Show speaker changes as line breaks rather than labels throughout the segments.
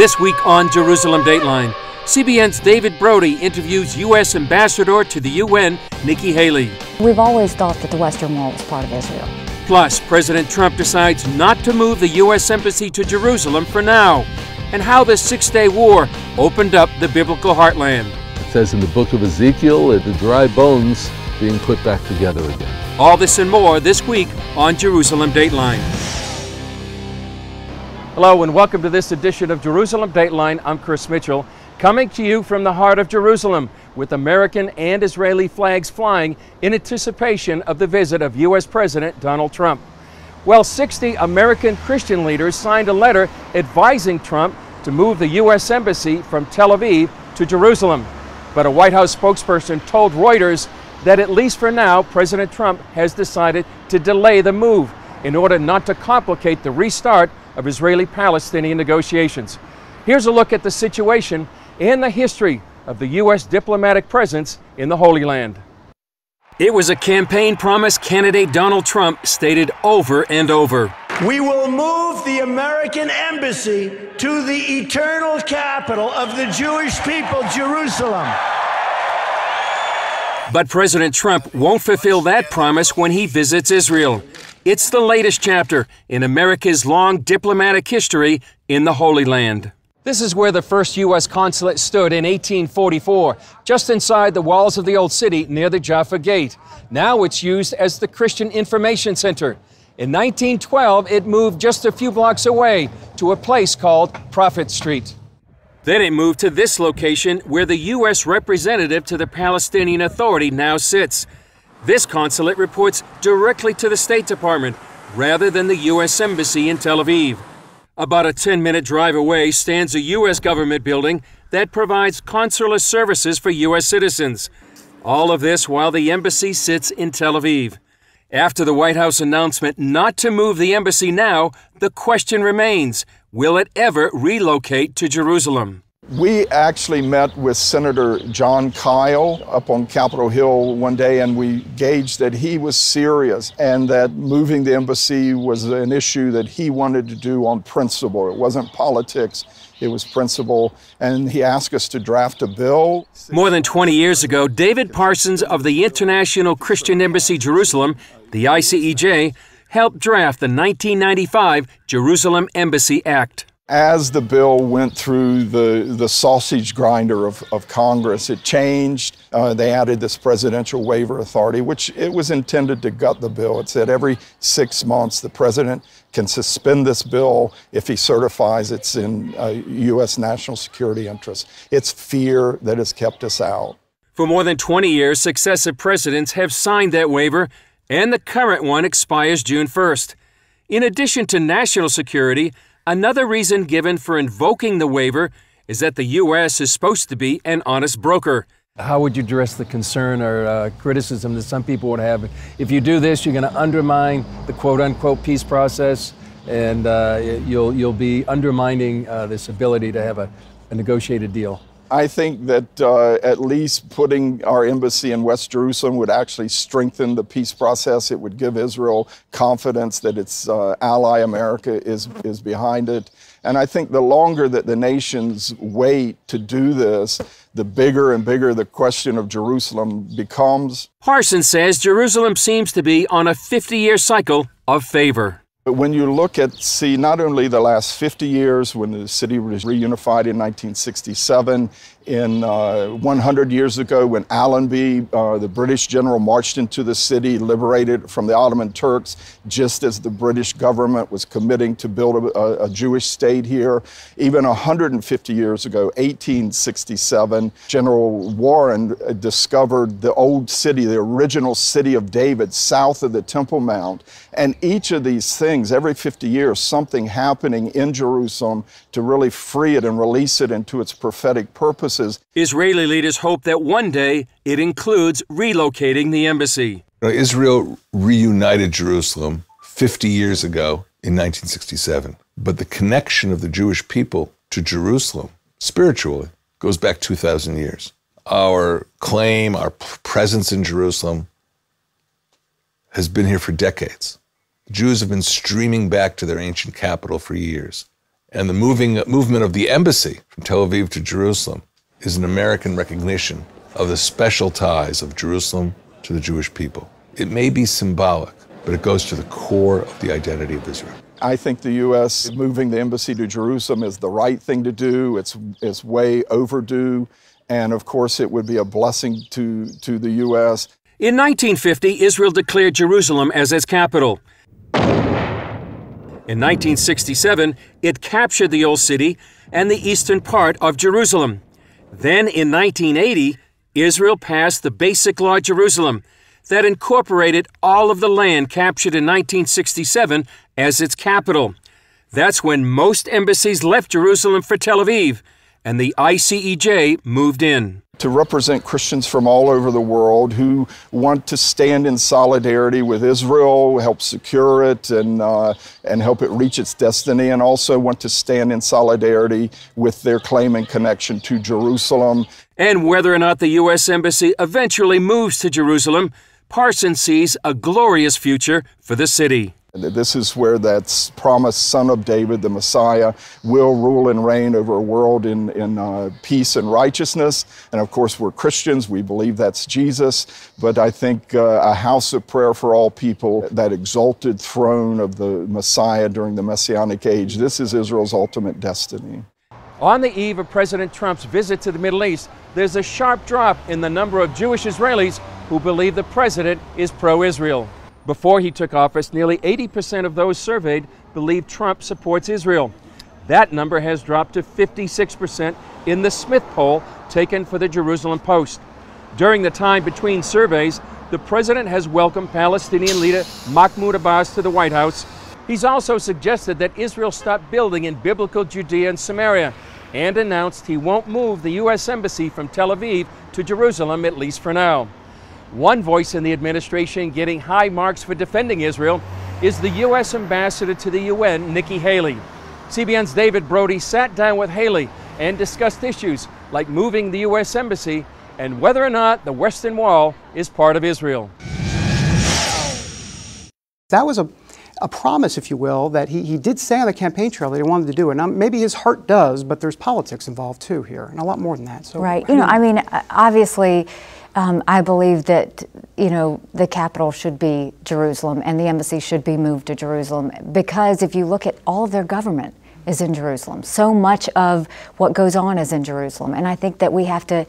This week on Jerusalem Dateline, CBN's David Brody interviews U.S. Ambassador to the UN, Nikki Haley.
We've always thought that the Western Wall was part of Israel.
Plus, President Trump decides not to move the U.S. Embassy to Jerusalem for now, and how the Six-Day War opened up the biblical heartland.
It says in the book of Ezekiel, the dry bones being put back together again.
All this and more this week on Jerusalem Dateline. Hello and welcome to this edition of Jerusalem Dateline. I'm Chris Mitchell, coming to you from the heart of Jerusalem with American and Israeli flags flying in anticipation of the visit of U.S. President Donald Trump. Well, 60 American Christian leaders signed a letter advising Trump to move the U.S. Embassy from Tel Aviv to Jerusalem. But a White House spokesperson told Reuters that at least for now, President Trump has decided to delay the move in order not to complicate the restart of Israeli-Palestinian negotiations. Here's a look at the situation and the history of the U.S. diplomatic presence in the Holy Land. It was a campaign promise candidate Donald Trump stated over and over.
We will move the American embassy to the eternal capital of the Jewish people, Jerusalem.
But President Trump won't fulfill that promise when he visits Israel. It's the latest chapter in America's long diplomatic history in the Holy Land. This is where the first U.S. consulate stood in 1844, just inside the walls of the old city near the Jaffa Gate. Now it's used as the Christian Information Center. In 1912, it moved just a few blocks away to a place called Prophet Street. Then it moved to this location where the U.S. representative to the Palestinian Authority now sits. This consulate reports directly to the State Department rather than the U.S. Embassy in Tel Aviv. About a 10-minute drive away stands a U.S. government building that provides consular services for U.S. citizens. All of this while the embassy sits in Tel Aviv. After the White House announcement not to move the embassy now, the question remains, will it ever relocate to Jerusalem?
We actually met with Senator John Kyle up on Capitol Hill one day, and we gauged that he was serious and that moving the embassy was an issue that he wanted to do on principle. It wasn't politics, it was principle, and he asked us to draft a bill.
More than 20 years ago, David Parsons of the International Christian Embassy Jerusalem, the ICEJ, helped draft the 1995 Jerusalem Embassy Act.
As the bill went through the sausage grinder of Congress, it changed. They added this presidential waiver authority, which it was intended to gut the bill. It said every 6 months the president can suspend this bill if he certifies it's in U.S. national security interest. It's fear that has kept us out.
For more than 20 years, successive presidents have signed that waiver, and the current one expires June 1st. In addition to national security, another reason given for invoking the waiver is that the U.S. is supposed to be an honest broker. How would you address the concern or criticism that some people would have? If you do this, you're going to undermine the quote-unquote peace process, and you'll be undermining this ability to have a negotiated deal.
I think that at least putting our embassy in West Jerusalem would actually strengthen the peace process. It would give Israel confidence that its ally America is behind it. And I think the longer that the nations wait to do this, the bigger and bigger the question of Jerusalem becomes.
Parsons says Jerusalem seems to be on a 50-year cycle of favor.
But when you look at, not only the last 50 years when the city was reunified in 1967, in 100 years ago when Allenby, the British general, marched into the city, liberated from the Ottoman Turks, just as the British government was committing to build a Jewish state here. Even 150 years ago, 1867, General Warren discovered the old city, the original city of David, south of the Temple Mount. And each of these things, every 50 years, something happening in Jerusalem to really free it and release it into its prophetic purposes.
Israeli leaders hope that one day it includes relocating the embassy.
Israel reunited Jerusalem 50 years ago in 1967, but the connection of the Jewish people to Jerusalem spiritually goes back 2,000 years. Our claim, our presence in Jerusalem has been here for decades. Jews have been streaming back to their ancient capital for years. And the movement of the embassy from Tel Aviv to Jerusalem is an American recognition of the special ties of Jerusalem to the Jewish people. It may be symbolic, but it goes to the core of the identity of Israel.
I think the U.S. moving the embassy to Jerusalem is the right thing to do. It's way overdue. And of course, it would be a blessing to the U.S.
In 1950, Israel declared Jerusalem as its capital. In 1967, it captured the Old City and the eastern part of Jerusalem. Then in 1980, Israel passed the Basic Law Jerusalem that incorporated all of the land captured in 1967 as its capital. That's when most embassies left Jerusalem for Tel Aviv, and the ICEJ moved in.
To represent Christians from all over the world who want to stand in solidarity with Israel, help secure it, and help it reach its destiny, and also want to stand in solidarity with their claim and connection to Jerusalem.
And whether or not the U.S. Embassy eventually moves to Jerusalem, Parsons sees a glorious future for the city.
This is where that promised Son of David, the Messiah, will rule and reign over a world in peace and righteousness. And of course, we're Christians. We believe that's Jesus. But I think a house of prayer for all people, that exalted throne of the Messiah during the Messianic age, this is Israel's ultimate destiny.
On the eve of President Trump's visit to the Middle East, there's a sharp drop in the number of Jewish Israelis who believe the president is pro-Israel. Before he took office, nearly 80% of those surveyed believe Trump supports Israel. That number has dropped to 56% in the Smith poll taken for the Jerusalem Post. During the time between surveys, the president has welcomed Palestinian leader Mahmoud Abbas to the White House. He's also suggested that Israel stop building in biblical Judea and Samaria, and announced he won't move the U.S. Embassy from Tel Aviv to Jerusalem, at least for now. One voice in the administration getting high marks for defending Israel is the U.S. Ambassador to the UN, Nikki Haley. CBN's David Brody sat down with Haley and discussed issues like moving the U.S. Embassy and whether or not the Western Wall is part of Israel.
That was a promise, if you will, that he did say on the campaign trail that he wanted to do. And maybe his heart does, but there's politics involved too here, and a lot more than that. So,
right. You know, I mean, obviously, I believe that, the capital should be Jerusalem and the embassy should be moved to Jerusalem, because if you look at all of their government is in Jerusalem. So much of what goes on is in Jerusalem. And I think that we have to,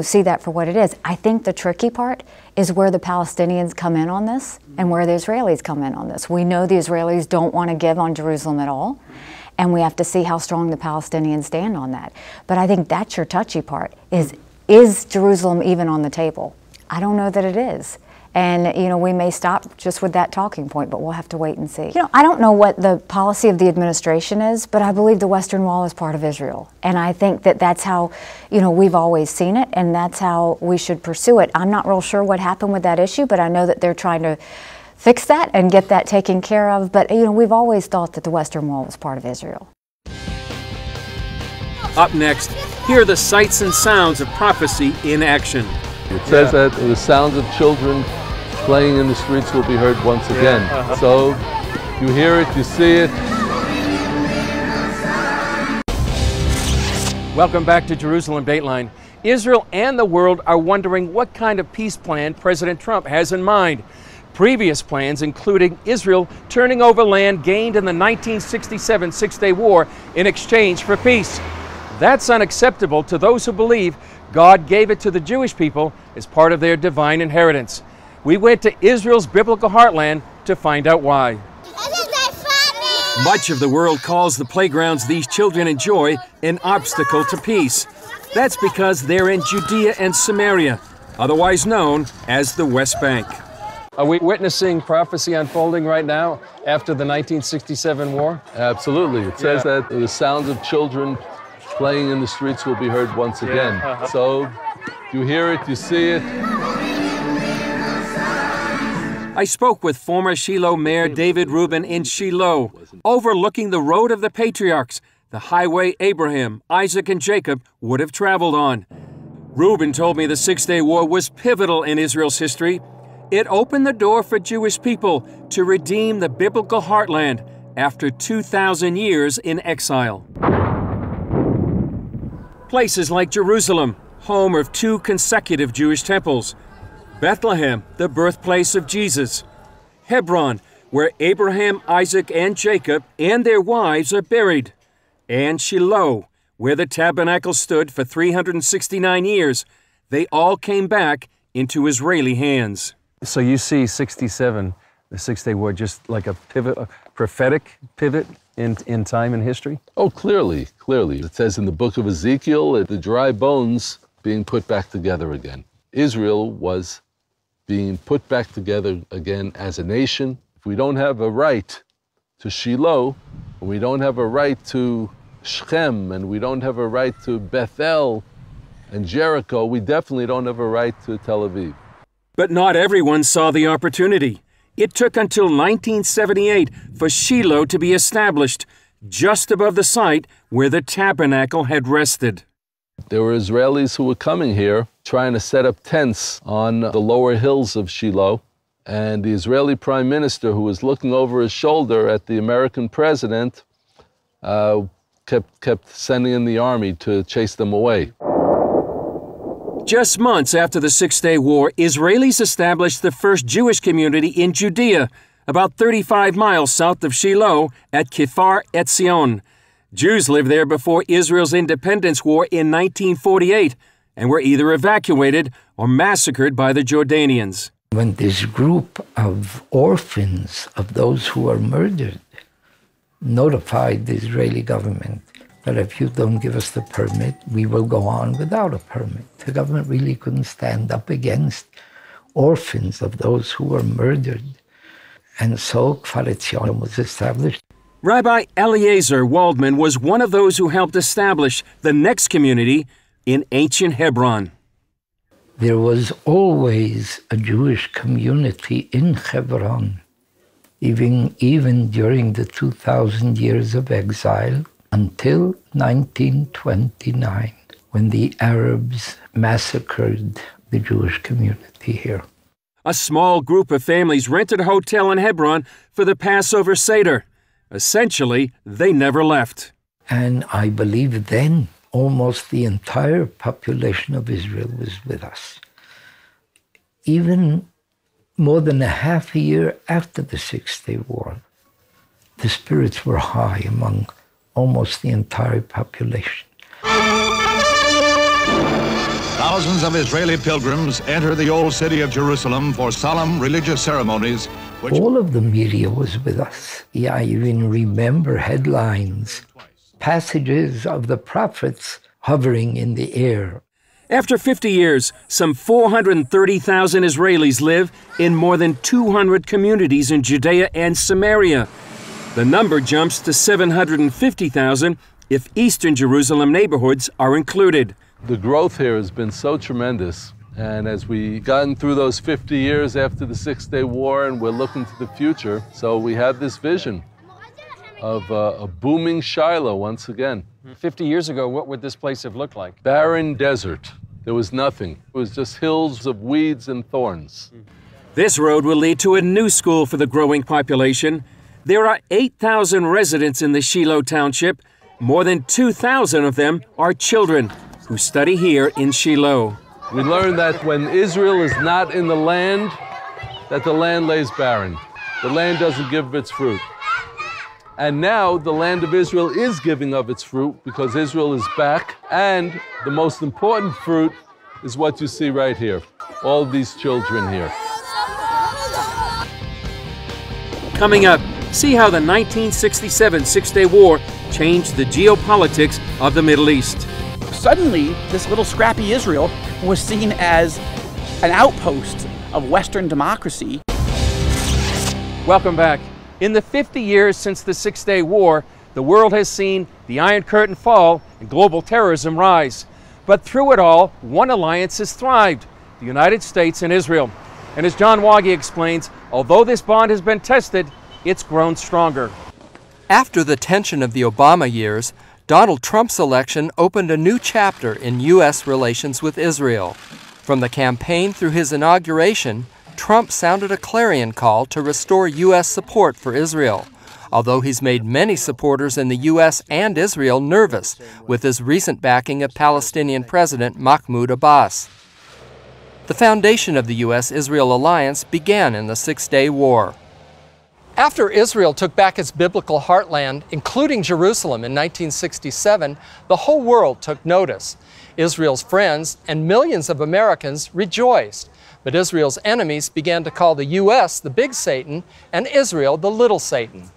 see that for what it is. I think the tricky part is where the Palestinians come in on this and where the Israelis come in on this. We know the Israelis don't want to give on Jerusalem at all. And we have to see how strong the Palestinians stand on that. But I think that's your touchy part, is Jerusalem even on the table? I don't know that it is. And, we may stop just with that talking point, but we'll have to wait and see. I don't know what the policy of the administration is, but I believe the Western Wall is part of Israel. And I think that that's how, we've always seen it, and that's how we should pursue it. I'm not real sure what happened with that issue, but I know that they're trying to fix that and get that taken care of. But, we've always thought that the Western Wall was part of Israel.
Up next, hear the sights and sounds of prophecy in action.
It says that the sounds of children playing in the streets will be heard once again. So you hear it, you see it.
Welcome back to Jerusalem Dateline. Israel and the world are wondering what kind of peace plan President Trump has in mind. Previous plans including Israel turning over land gained in the 1967 Six-Day War in exchange for peace. That's unacceptable to those who believe God gave it to the Jewish people as part of their divine inheritance. We went to Israel's biblical heartland to find out why. Much of the world calls the playgrounds these children enjoy an obstacle to peace. That's because they're in Judea and Samaria, otherwise known as the West Bank. Are we witnessing prophecy unfolding right now after the 1967 war?
Absolutely. It says that the sounds of children playing in the streets will be heard once again. So you hear it, you see it.
I spoke with former Shiloh Mayor David Rubin in Shiloh, overlooking the road of the patriarchs, the highway Abraham, Isaac, and Jacob would have traveled on. Rubin told me the Six-Day War was pivotal in Israel's history. It opened the door for Jewish people to redeem the biblical heartland after 2,000 years in exile. Places like Jerusalem, home of 2 consecutive Jewish temples. Bethlehem, the birthplace of Jesus. Hebron, where Abraham, Isaac, and Jacob and their wives are buried. And Shiloh, where the tabernacle stood for 369 years. They all came back into Israeli hands.
So you see 67, the Six-Day War, just like a pivot, a prophetic pivot in time and history?
Oh, clearly. It says in the book of Ezekiel, the dry bones being put back together again. Israel was being put back together again as a nation. If we don't have a right to Shiloh, and we don't have a right to Shechem, and we don't have a right to Bethel and Jericho, we definitely don't have a right to Tel Aviv.
But not everyone saw the opportunity. It took until 1978 for Shiloh to be established, just above the site where the tabernacle had rested.
There were Israelis who were coming here trying to set up tents on the lower hills of Shiloh, and the Israeli prime minister, who was looking over his shoulder at the American president, kept sending in the army to chase them away.
Just months after the Six-Day War, Israelis established the first Jewish community in Judea, about 35 miles south of Shiloh at Kfar Etzion. Jews lived there before Israel's independence war in 1948 and were either evacuated or massacred by the Jordanians.
When this group of orphans of those who were murdered notified the Israeli government that if you don't give us the permit, we will go on without a permit. The government really couldn't stand up against orphans of those who were murdered. And so Kfar Etzion was established.
Rabbi Eliezer Waldman was one of those who helped establish the next community in ancient Hebron.
There was always a Jewish community in Hebron, even during the 2,000 years of exile, until 1929, when the Arabs massacred the Jewish community here.
A small group of families rented a hotel in Hebron for the Passover Seder. Essentially, they never left.
And I believe then almost the entire population of Israel was with us. Even more than a half a year after the Six-Day War, the spirits were high among almost the entire population.
Thousands of Israeli pilgrims enter the old city of Jerusalem for solemn religious ceremonies.
All of the media was with us. Yeah, I even remember headlines, passages of the prophets hovering in the air.
After 50 years, some 430,000 Israelis live in more than 200 communities in Judea and Samaria. The number jumps to 750,000 if Eastern Jerusalem neighborhoods are included.
The growth here has been so tremendous. And as we gotten through those 50 years after the Six-Day War and we're looking to the future, so we have this vision of a booming Shiloh once again.
50 years ago, what would this place have looked like?
Barren desert. There was nothing. It was just hills of weeds and thorns.
This road will lead to a new school for the growing population. There are 8,000 residents in the Shiloh Township. More than 2,000 of them are children who study here in Shiloh.
We learned that when Israel is not in the land, that the land lays barren. The land doesn't give its fruit. And now the land of Israel is giving of its fruit because Israel is back. And the most important fruit is what you see right here. All these children here.
Coming up, see how the 1967 Six-Day War changed the geopolitics of the Middle East.
Suddenly, this little scrappy Israel was seen as an outpost of Western democracy.
Welcome back. In the 50 years since the Six-Day War, the world has seen the Iron Curtain fall and global terrorism rise. But through it all, one alliance has thrived, the United States and Israel. And as John Waggy explains, although this bond has been tested, it's grown stronger.
After the tension of the Obama years, Donald Trump's election opened a new chapter in U.S. relations with Israel. From the campaign through his inauguration, Trump sounded a clarion call to restore U.S. support for Israel, although he's made many supporters in the U.S. and Israel nervous with his recent backing of Palestinian President Mahmoud Abbas. The foundation of the U.S.-Israel alliance began in the Six-Day War. After Israel took back its biblical heartland, including Jerusalem in 1967, the whole world took notice. Israel's friends and millions of Americans rejoiced, but Israel's enemies began to call the U.S. the big Satan and Israel the little Satan.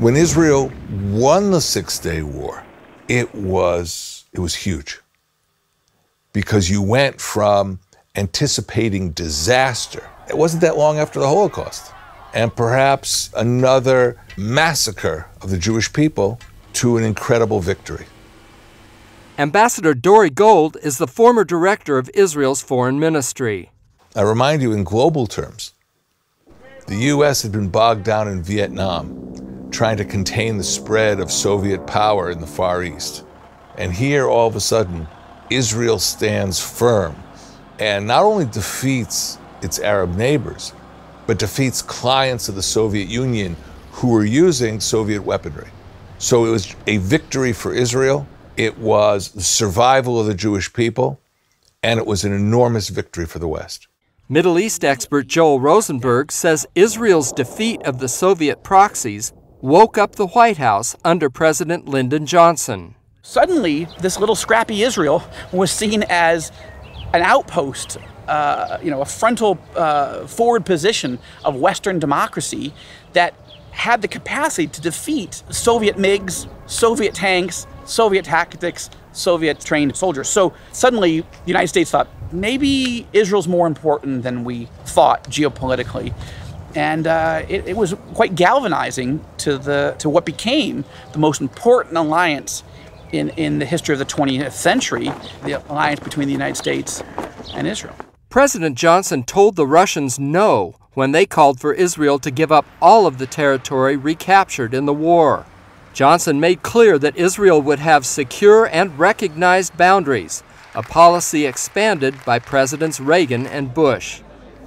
When Israel won the Six-Day War, it was huge. Because you went from anticipating disaster, it wasn't that long after the Holocaust, and perhaps another massacre of the Jewish people, to an incredible victory.
Ambassador Dory Gold is the former director of Israel's foreign ministry.
I remind you, in global terms, the U.S. had been bogged down in Vietnam, trying to contain the spread of Soviet power in the Far East. And here, all of a sudden, Israel stands firm and not only defeats its Arab neighbors, but defeats clients of the Soviet Union who were using Soviet weaponry. So it was a victory for Israel, it was the survival of the Jewish people, and it was an enormous victory for the West.
Middle East expert Joel Rosenberg says Israel's defeat of the Soviet proxies woke up the White House under President Lyndon Johnson.
Suddenly, this little scrappy Israel was seen as an outpost, a frontal forward position of Western democracy that had the capacity to defeat Soviet MiGs, Soviet tanks, Soviet tactics, Soviet-trained soldiers. So suddenly, the United States thought, maybe Israel's more important than we thought geopolitically. And it was quite galvanizing to what became the most important alliance in the history of the 20th century, the alliance between the United States and Israel.
President Johnson told the Russians no when they called for Israel to give up all of the territory recaptured in the war. Johnson made clear that Israel would have secure and recognized boundaries, a policy expanded by Presidents Reagan and Bush.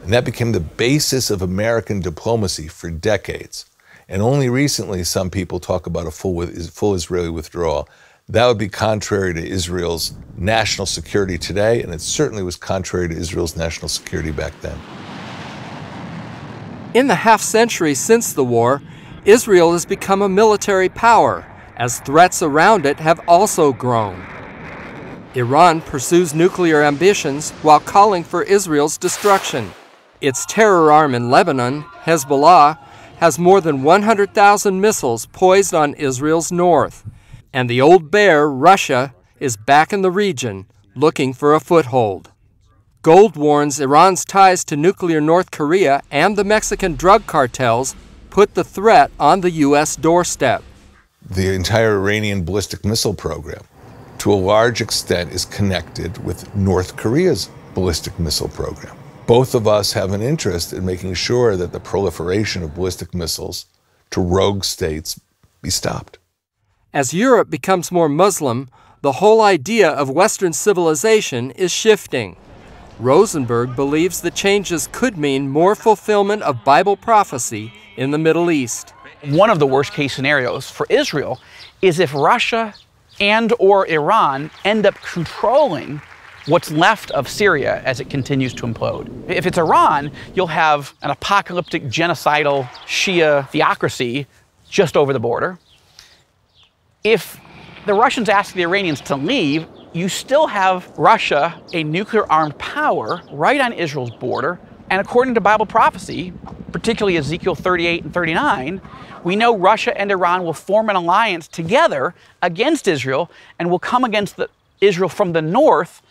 And that became the basis of American diplomacy for decades. And only recently some people talk about a full Israeli withdrawal. That would be contrary to Israel's national security today, and it certainly was contrary to Israel's national security back then.
In the half-century since the war, Israel has become a military power, as threats around it have also grown. Iran pursues nuclear ambitions while calling for Israel's destruction. Its terror arm in Lebanon, Hezbollah, has more than 100,000 missiles poised on Israel's north. And the old bear, Russia, is back in the region, looking for a foothold. Gold warns Iran's ties to nuclear North Korea and the Mexican drug cartels put the threat on the U.S. doorstep.
The entire Iranian ballistic missile program, to a large extent, is connected with North Korea's ballistic missile program. Both of us have an interest in making sure that the proliferation of ballistic missiles to rogue states be stopped.
As Europe becomes more Muslim, the whole idea of Western civilization is shifting. Rosenberg believes the changes could mean more fulfillment of Bible prophecy in the Middle East.
One of the worst-case scenarios for Israel is if Russia and/or Iran end up controlling what's left of Syria as it continues to implode. If it's Iran, you'll have an apocalyptic, genocidal Shia theocracy just over the border. If the Russians ask the Iranians to leave, you still have Russia, a nuclear-armed power, right on Israel's border. And according to Bible prophecy, particularly Ezekiel 38 and 39, we know Russia and Iran will form an alliance together against Israel and will come against Israel from the north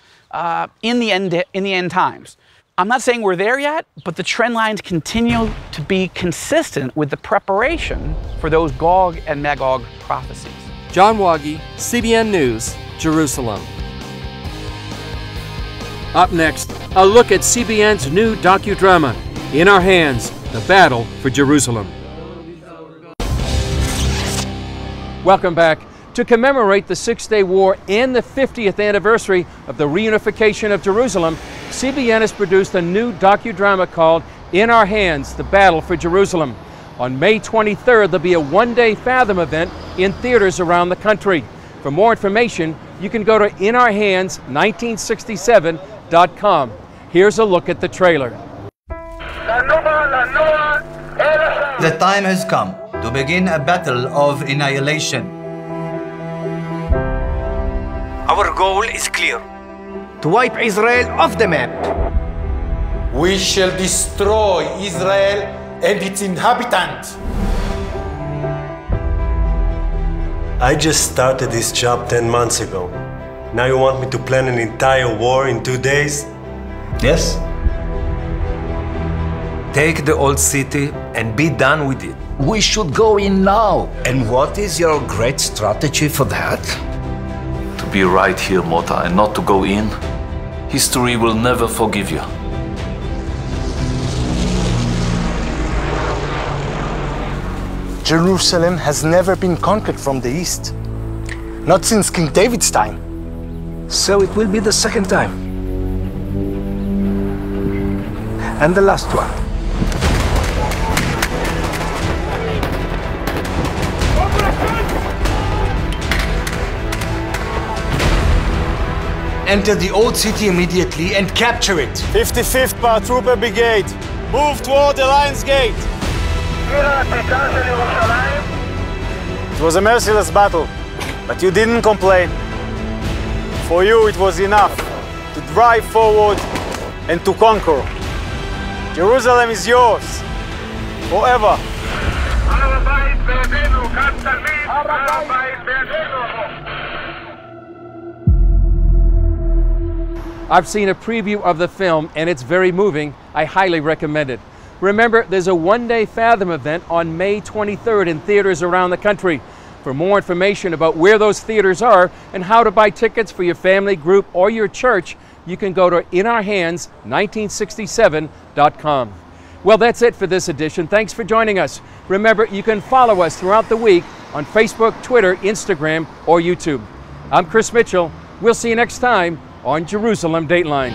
in the end times. I'm not saying we're there yet, but the trend lines continue to be consistent with the preparation for those Gog and Magog prophecies.
John Waggy, CBN News, Jerusalem.
Up next, a look at CBN's new docudrama, In Our Hands, The Battle for Jerusalem. Welcome back. To commemorate the Six-Day War and the 50th anniversary of the reunification of Jerusalem, CBN has produced a new docudrama called In Our Hands, The Battle for Jerusalem. On May 23rd, there'll be a one-day Fathom event in theaters around the country. For more information, you can go to inourhands1967.com. Here's a look at the trailer.
The time has come to begin a battle of annihilation.
Our goal is clear:
To wipe Israel off the map.
we shall destroy Israel and its inhabitants.
I just started this job 10 months ago. Now you want me to plan an entire war in 2 days?
Yes.
Take the old city and be done with it.
We should go in now.
And what is your great strategy for that?
To be right here, Mota, and not to go in. History will never forgive you.
Jerusalem has never been conquered from the east. Not since King David's time.
So it will be the second time. And the last one.
Enter the old city immediately and capture it.
55th Paratrooper Brigade, move toward the Lion's Gate. It was a merciless battle, but you didn't complain. For you, it was enough to drive forward and to conquer. Jerusalem is yours, forever.
I've seen a preview of the film and it's very moving. I highly recommend it. Remember, there's a one-day Fathom event on May 23rd in theaters around the country. For more information about where those theaters are and how to buy tickets for your family, group, or your church, you can go to inourhands1967.com. Well, that's it for this edition. Thanks for joining us. Remember, you can follow us throughout the week on Facebook, Twitter, Instagram, or YouTube. I'm Chris Mitchell. We'll see you next time on Jerusalem Dateline.